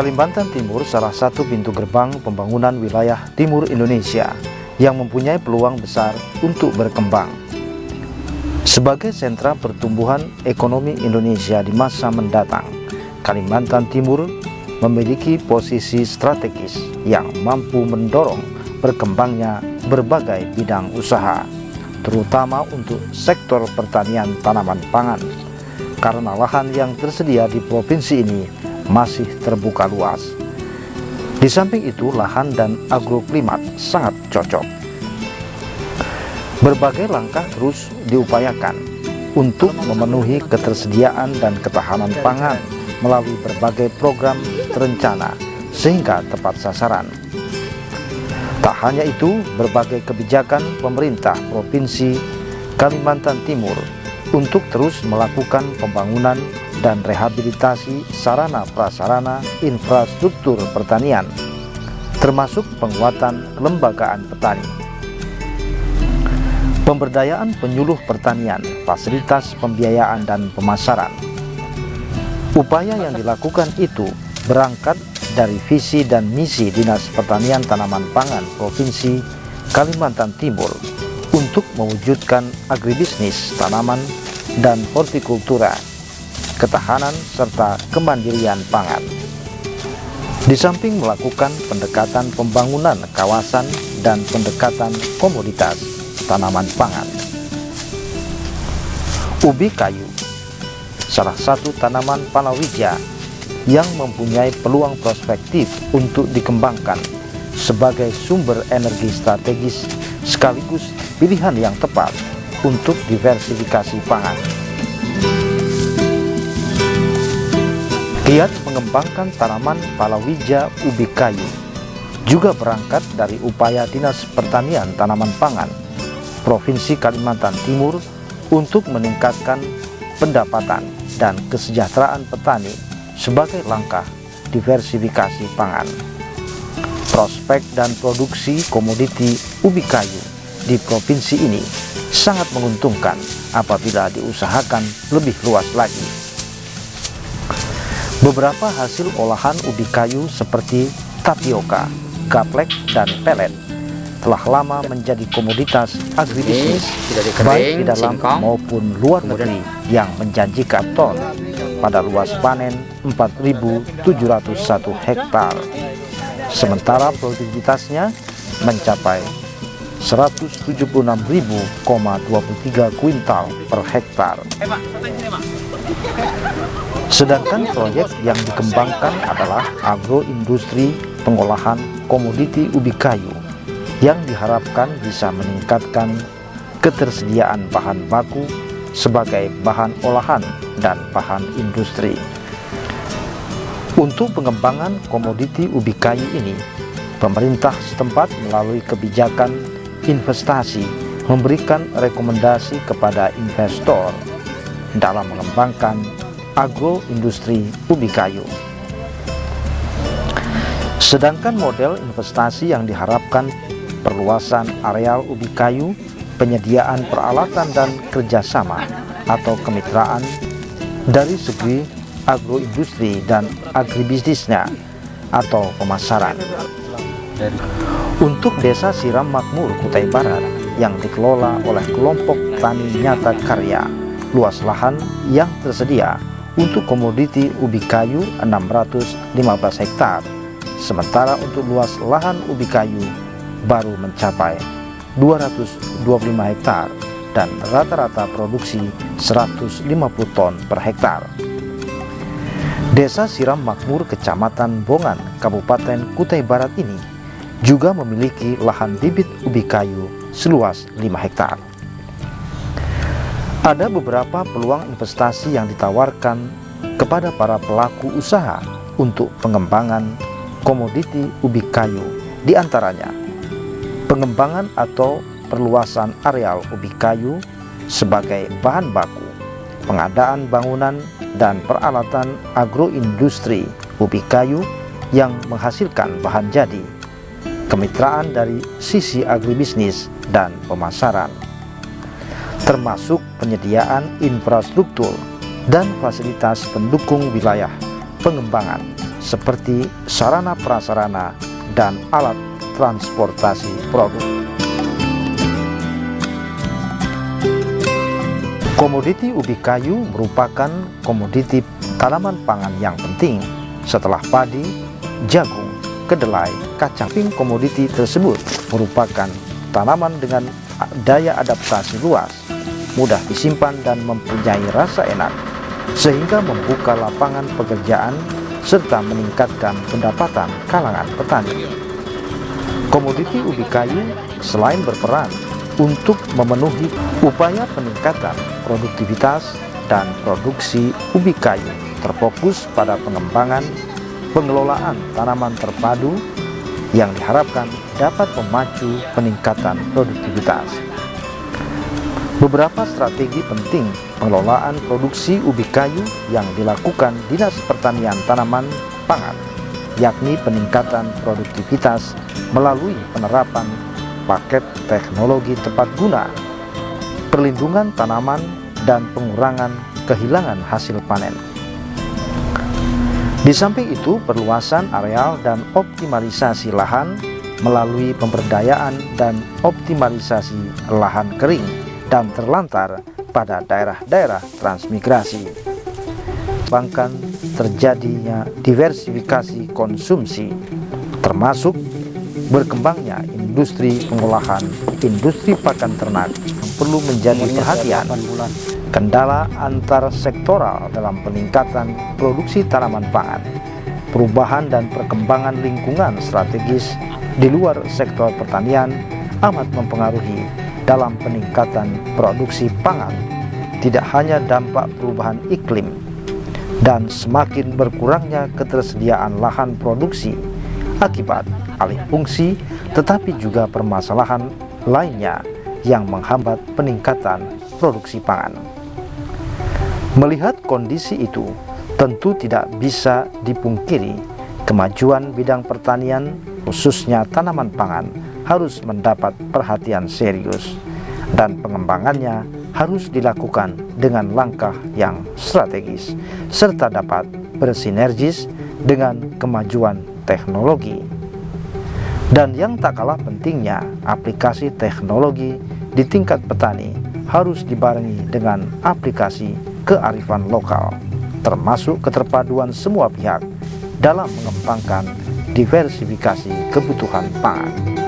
Kalimantan Timur salah satu pintu gerbang pembangunan wilayah timur Indonesia yang mempunyai peluang besar untuk berkembang. Sebagai sentra pertumbuhan ekonomi Indonesia di masa mendatang, Kalimantan Timur memiliki posisi strategis yang mampu mendorong berkembangnya berbagai bidang usaha, terutama untuk sektor pertanian tanaman pangan, karena lahan yang tersedia di provinsi ini masih terbuka luas. Di samping itu, lahan dan agroklimat sangat cocok. Berbagai langkah terus diupayakan untuk memenuhi ketersediaan dan ketahanan pangan melalui berbagai program terencana sehingga tepat sasaran. Tak hanya itu, berbagai kebijakan pemerintah Provinsi Kalimantan Timur untuk terus melakukan pembangunan dan rehabilitasi sarana prasarana infrastruktur pertanian, termasuk penguatan kelembagaan petani, pemberdayaan penyuluh pertanian, fasilitas pembiayaan dan pemasaran. Upaya yang dilakukan itu berangkat dari visi dan misi Dinas Pertanian Tanaman Pangan Provinsi Kalimantan Timur untuk mewujudkan agribisnis tanaman dan hortikultura, ketahanan serta kemandirian pangan. Di samping melakukan pendekatan pembangunan kawasan dan pendekatan komoditas tanaman pangan. Ubi kayu, salah satu tanaman palawija yang mempunyai peluang prospektif untuk dikembangkan sebagai sumber energi strategis sekaligus pilihan yang tepat untuk diversifikasi pangan. Giat mengembangkan tanaman palawija ubi kayu juga berangkat dari upaya Dinas Pertanian Tanaman Pangan Provinsi Kalimantan Timur untuk meningkatkan pendapatan dan kesejahteraan petani sebagai langkah diversifikasi pangan. Prospek dan produksi komoditi ubi kayu di provinsi ini sangat menguntungkan apabila diusahakan lebih luas lagi. Beberapa hasil olahan ubi kayu seperti tapioka, gaplek, dan pelet telah lama menjadi komoditas agribisnis baik di dalam maupun luar negeri yang menjanjikan ton pada luas panen 4.701 hektar, sementara produktivitasnya mencapai 176.023 kuintal per hektar. Sedangkan proyek yang dikembangkan adalah agroindustri pengolahan komoditi ubi kayu yang diharapkan bisa meningkatkan ketersediaan bahan baku sebagai bahan olahan dan bahan industri. Untuk pengembangan komoditi ubi kayu ini, pemerintah setempat melalui kebijakan investasi memberikan rekomendasi kepada investor dalam mengembangkan agroindustri ubi kayu. Sedangkan model investasi yang diharapkan perluasan areal ubi kayu, penyediaan peralatan dan kerjasama atau kemitraan dari segi agroindustri dan agribisnisnya atau pemasaran. Untuk Desa Siram Makmur Kutai Barat yang dikelola oleh kelompok Tani Nyata Karya, luas lahan yang tersedia untuk komoditi ubi kayu 615 hektar, sementara untuk luas lahan ubi kayu baru mencapai 225 hektar dan rata-rata produksi 150 ton per hektar. Desa Siram Makmur Kecamatan Bongan, Kabupaten Kutai Barat ini juga memiliki lahan bibit ubi kayu seluas 5 hektar. Ada beberapa peluang investasi yang ditawarkan kepada para pelaku usaha untuk pengembangan komoditi ubi kayu, di antaranya pengembangan atau perluasan areal ubi kayu sebagai bahan baku, pengadaan bangunan dan peralatan agroindustri ubi kayu yang menghasilkan bahan jadi, kemitraan dari sisi agribisnis dan pemasaran, termasuk penyediaan infrastruktur dan fasilitas pendukung wilayah pengembangan seperti sarana prasarana dan alat transportasi produk. Komoditi ubi kayu merupakan komoditi tanaman pangan yang penting setelah padi, jagung, kedelai, kacang. Komoditi tersebut merupakan tanaman dengan daya adaptasi luas, mudah disimpan dan mempunyai rasa enak, sehingga membuka lapangan pekerjaan serta meningkatkan pendapatan kalangan petani. Komoditi ubi kayu selain berperan untuk memenuhi upaya peningkatan produktivitas dan produksi ubi kayu, terfokus pada pengembangan pengelolaan tanaman terpadu yang diharapkan dapat memacu peningkatan produktivitas. Beberapa strategi penting pengelolaan produksi ubi kayu yang dilakukan Dinas Pertanian Tanaman Pangan, yakni peningkatan produktivitas melalui penerapan paket teknologi tepat guna, perlindungan tanaman, dan pengurangan kehilangan hasil panen. Di samping itu, perluasan areal dan optimalisasi lahan melalui pemberdayaan dan optimalisasi lahan kering dan terlantar pada daerah-daerah transmigrasi. Bahkan terjadinya diversifikasi konsumsi, termasuk berkembangnya industri pengolahan industri pakan ternak perlu menjadi perhatian. Kendala antar sektoral dalam peningkatan produksi tanaman pangan, perubahan dan perkembangan lingkungan strategis di luar sektor pertanian amat mempengaruhi dalam peningkatan produksi pangan. Tidak hanya dampak perubahan iklim dan semakin berkurangnya ketersediaan lahan produksi akibat alih fungsi, tetapi juga permasalahan lainnya yang menghambat peningkatan produksi pangan. Melihat kondisi itu, tentu tidak bisa dipungkiri kemajuan bidang pertanian, khususnya tanaman pangan, harus mendapat perhatian serius dan pengembangannya harus dilakukan dengan langkah yang strategis serta dapat bersinergis dengan kemajuan teknologi. Dan yang tak kalah pentingnya, aplikasi teknologi di tingkat petani harus dibarengi dengan aplikasi kearifan lokal, termasuk keterpaduan semua pihak dalam mengembangkan diversifikasi kebutuhan pangan.